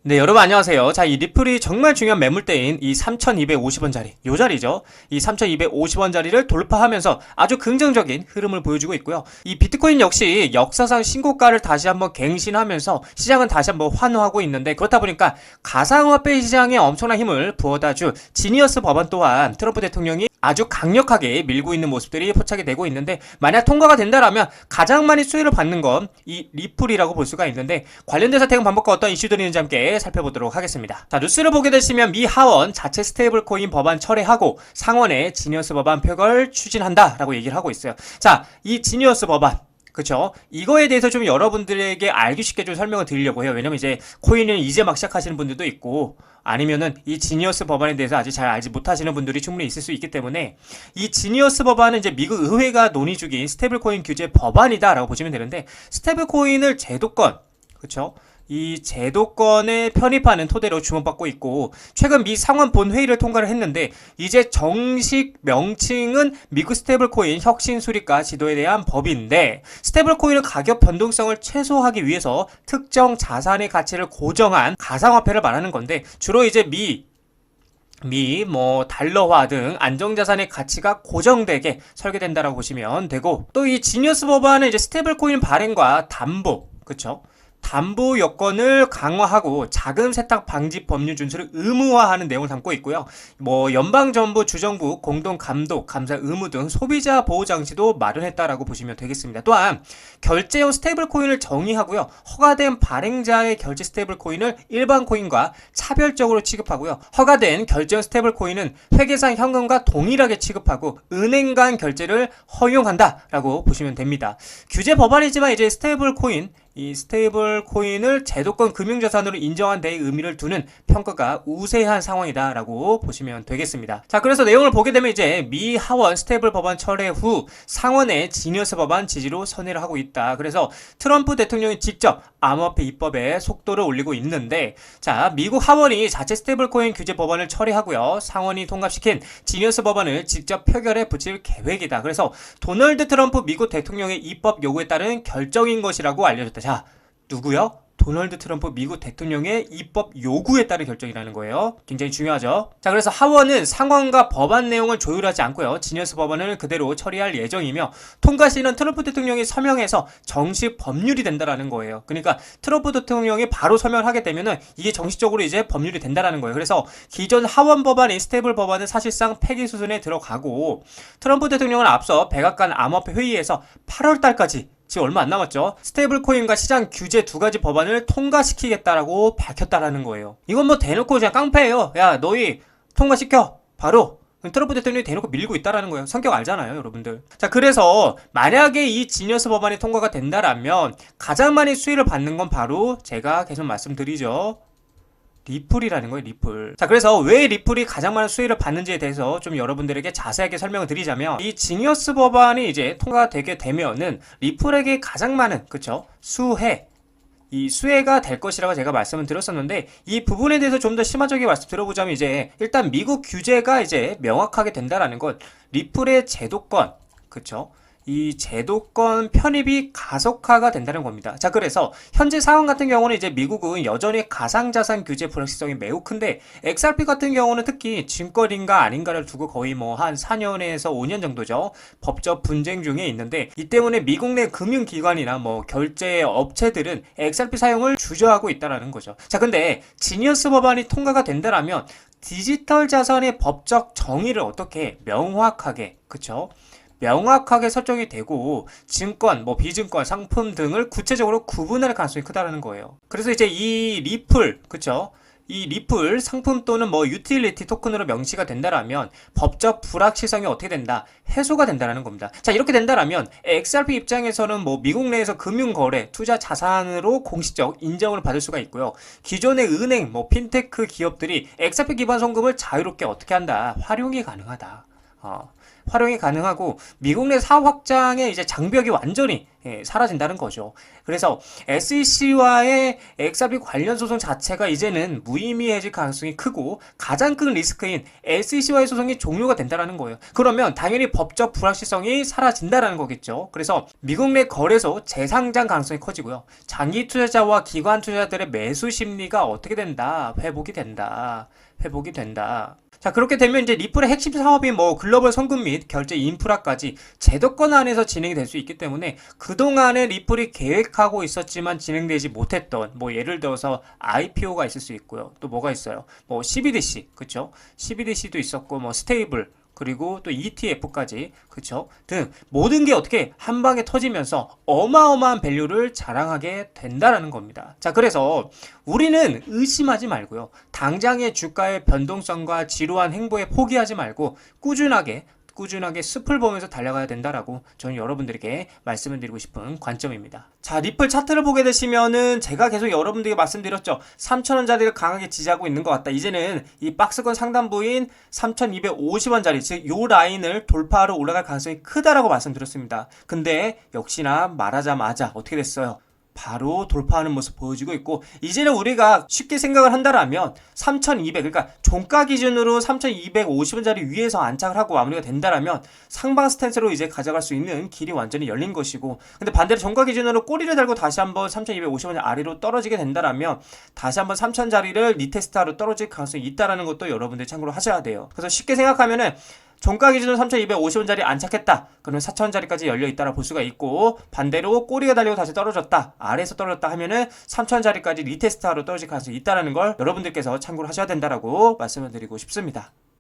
네, 여러분 안녕하세요. 자, 이 리플이 정말 중요한 매물대인 이 3,250원짜리, 요 자리죠. 이 3,250원짜리를 돌파하면서 아주 긍정적인 흐름을 보여주고 있고요. 이 비트코인 역시 역사상 신고가를 다시 한번 갱신하면서 시장은 다시 한번 환호하고 있는데, 그렇다 보니까 가상화폐 시장에 엄청난 힘을 부어다줄 지니어스 법안 또한 트럼프 대통령이 아주 강력하게 밀고 있는 모습들이 포착이 되고 있는데, 만약 통과가 된다라면 가장 많이 수혜를 받는 건 이 리플이라고 볼 수가 있는데, 관련돼서 대응 방법과 어떤 이슈들이 있는지 함께 살펴보도록 하겠습니다. 자, 뉴스를 보게 되시면 미 하원 자체 스테이블 코인 법안 철회하고 상원의 지니어스 법안 표결 추진한다라고 얘기를 하고 있어요. 자, 이 지니어스 법안, 그쵸? 이거에 대해서 좀 여러분들에게 알기 쉽게 좀 설명을 드리려고 해요. 왜냐면 이제 코인을 이제 막 시작하시는 분들도 있고, 아니면은 이 지니어스 법안에 대해서 아직 잘 알지 못하시는 분들이 충분히 있을 수 있기 때문에, 이 지니어스 법안은 이제 미국 의회가 논의 중인 스테이블 코인 규제 법안이다라고 보시면 되는데, 스테이블 코인을 제도권, 그쵸? 이 제도권에 편입하는 토대로 주목받고 있고, 최근 미 상원 본회의를 통과를 했는데, 이제 정식 명칭은 미국 스테이블코인 혁신수립과 지도에 대한 법인데, 스테이블코인은 가격 변동성을 최소화하기 위해서 특정 자산의 가치를 고정한 가상화폐를 말하는 건데, 주로 이제 달러화 등 안정자산의 가치가 고정되게 설계된다라고 보시면 되고, 또 이 지니어스 법안은 이제 스테이블 코인 발행과 담보, 그쵸? 담보 여건을 강화하고 자금 세탁 방지 법률 준수를 의무화하는 내용을 담고 있고요. 연방정부, 주정부 공동 감독, 감사 의무 등 소비자 보호 장치도 마련했다라고 보시면 되겠습니다. 또한 결제용 스테이블 코인을 정의하고요. 허가된 발행자의 결제 스테이블 코인을 일반 코인과 차별적으로 취급하고요. 허가된 결제용 스테이블 코인은 회계상 현금과 동일하게 취급하고 은행 간 결제를 허용한다라고 보시면 됩니다. 규제 법안이지만 이제 스테이블 코인, 이 스테이블 코인을 제도권 금융자산으로 인정한 데에 의미를 두는 평가가 우세한 상황이다라고 보시면 되겠습니다. 자, 그래서 내용을 보게 되면 이제 미 하원 스테이블 법안 철회 후 상원의 지니어스 법안 지지로 선회를 하고 있다. 그래서 트럼프 대통령이 직접 암호화폐 입법에 속도를 올리고 있는데, 자, 미국 하원이 자체 스테이블 코인 규제 법안을 철회하고요. 상원이 통과시킨 지니어스 법안을 직접 표결에 붙일 계획이다. 그래서 도널드 트럼프 미국 대통령의 입법 요구에 따른 결정인 것이라고 알려졌다. 자, 누구요? 도널드 트럼프 미국 대통령의 입법 요구에 따른 결정이라는 거예요. 굉장히 중요하죠. 자, 그래서 하원은 상원과 법안 내용을 조율하지 않고요. 지니어스 법안을 그대로 처리할 예정이며, 통과 시는 트럼프 대통령이 서명해서 정식 법률이 된다라는 거예요. 그러니까 트럼프 대통령이 바로 서명을 하게 되면은 이게 정식적으로 이제 법률이 된다라는 거예요. 그래서 기존 하원 법안인 스테이블 법안은 사실상 폐기 수순에 들어가고, 트럼프 대통령은 앞서 백악관 암호화폐 회의에서 8월 달까지 지금 얼마 안 남았죠. 스테이블 코인과 시장 규제 두 가지 법안을 통과시키겠다라고 밝혔다라는 거예요. 이건 대놓고 그냥 깡패예요. 야, 너희 통과시켜. 바로. 트럼프 대통령이 대놓고 밀고 있다라는 거예요. 성격 알잖아요, 여러분들. 자, 그래서 만약에 이 지니어스 법안이 통과가 된다라면 가장 많이 수혜를 받는 건 바로 제가 계속 말씀드리죠. 리플이라는 거예요, 리플. 자, 그래서 왜 리플이 가장 많은 수혜를 받는지에 대해서 좀 여러분들에게 자세하게 설명을 드리자면, 이 지니어스 법안이 이제 통과되게 되면은 리플에게 가장 많은, 그쵸? 이 수혜가 될 것이라고 제가 말씀을 드렸었는데, 이 부분에 대해서 좀 더 심화적인 말씀 들어보자면, 이제 일단 미국 규제가 이제 명확하게 된다라는 것, 리플의 제도권, 그쵸? 이 제도권 편입이 가속화가 된다는 겁니다. 자, 그래서 현재 상황 같은 경우는 이제 미국은 여전히 가상자산 규제 불확실성이 매우 큰데, XRP 같은 경우는 특히 증권인가 아닌가를 두고 거의 한 4년에서 5년 정도죠. 법적 분쟁 중에 있는데, 이 때문에 미국 내 금융기관이나 결제 업체들은 XRP 사용을 주저하고 있다라는 거죠. 자, 근데 지니어스 법안이 통과가 된다라면 디지털 자산의 법적 정의를 어떻게 명확하게, 그쵸? 명확하게 설정이 되고, 증권, 비증권, 상품 등을 구체적으로 구분할 가능성이 크다는 거예요. 그래서 이제 이 리플, 그쵸? 이 리플 상품 또는 유틸리티 토큰으로 명시가 된다라면 법적 불확실성이 어떻게 된다? 해소가 된다라는 겁니다. 자, 이렇게 된다라면 XRP 입장에서는 미국 내에서 금융거래, 투자 자산으로 공식적 인정을 받을 수가 있고요. 기존의 은행, 핀테크 기업들이 XRP 기반 송금을 자유롭게 어떻게 한다? 활용이 가능하다. 활용이 가능하고 미국 내 사업 확장의 이제 장벽이 완전히 사라진다는 거죠. 그래서 SEC와의 XRP 관련 소송 자체가 이제는 무의미해질 가능성이 크고 가장 큰 리스크인 SEC와의 소송이 종료가 된다는 거예요. 그러면 당연히 법적 불확실성이 사라진다는 거겠죠. 그래서 미국 내 거래소 재상장 가능성이 커지고요. 장기 투자자와 기관 투자자들의 매수 심리가 어떻게 된다? 회복이 된다. 자, 그렇게 되면 이제 리플의 핵심 사업인 뭐 글로벌 송금 및 결제 인프라까지 제도권 안에서 진행이 될 수 있기 때문에 그동안에 리플이 계획하고 있었지만 진행되지 못했던 뭐 예를 들어서 IPO가 있을 수 있고요. 또 뭐가 있어요? 뭐 CBDC, 그쵸? CBDC도 있었고 뭐 스테이블 그리고 또 ETF까지 그쵸? 등 모든 게 어떻게 한 방에 터지면서 어마어마한 밸류를 자랑하게 된다라는 겁니다. 자, 그래서 우리는 의심하지 말고요. 당장의 주가의 변동성과 지루한 행보에 포기하지 말고 꾸준하게 숲을 보면서 달려가야 된다라고 저는 여러분들에게 말씀을 드리고 싶은 관점입니다. 자, 리플 차트를 보게 되시면은 제가 계속 여러분들에게 말씀드렸죠. 3,000원짜리를 강하게 지지하고 있는 것 같다. 이제는 이 박스권 상단부인 3,250원짜리 즉 요 라인을 돌파하러 올라갈 가능성이 크다라고 말씀드렸습니다. 근데 역시나 말하자마자 어떻게 됐어요? 바로 돌파하는 모습 보여주고 있고 이제는 우리가 쉽게 생각을 한다라면 3,200 그러니까 종가 기준으로 3,250원짜리 위에서 안착을 하고 마무리가 된다라면 상방 스탠스로 이제 가져갈 수 있는 길이 완전히 열린 것이고 근데 반대로 종가 기준으로 꼬리를 달고 다시 한번 3,250원 아래로 떨어지게 된다라면 다시 한번 3,000자리를 리테스트하러 떨어질 가능성이 있다라는 것도 여러분들 참고로 하셔야 돼요. 그래서 쉽게 생각하면은 종가 기준으로 3,250원짜리 안착했다. 그러면 4,000원짜리까지 열려있다라 볼 수가 있고 반대로 꼬리가 달리고 다시 떨어졌다. 아래에서 떨어졌다 하면은 3,000원짜리까지 리테스트하러 떨어질 가능성이 있다는 걸 여러분들께서 참고를 하셔야 된다라고 말씀을 드리고 싶습니다.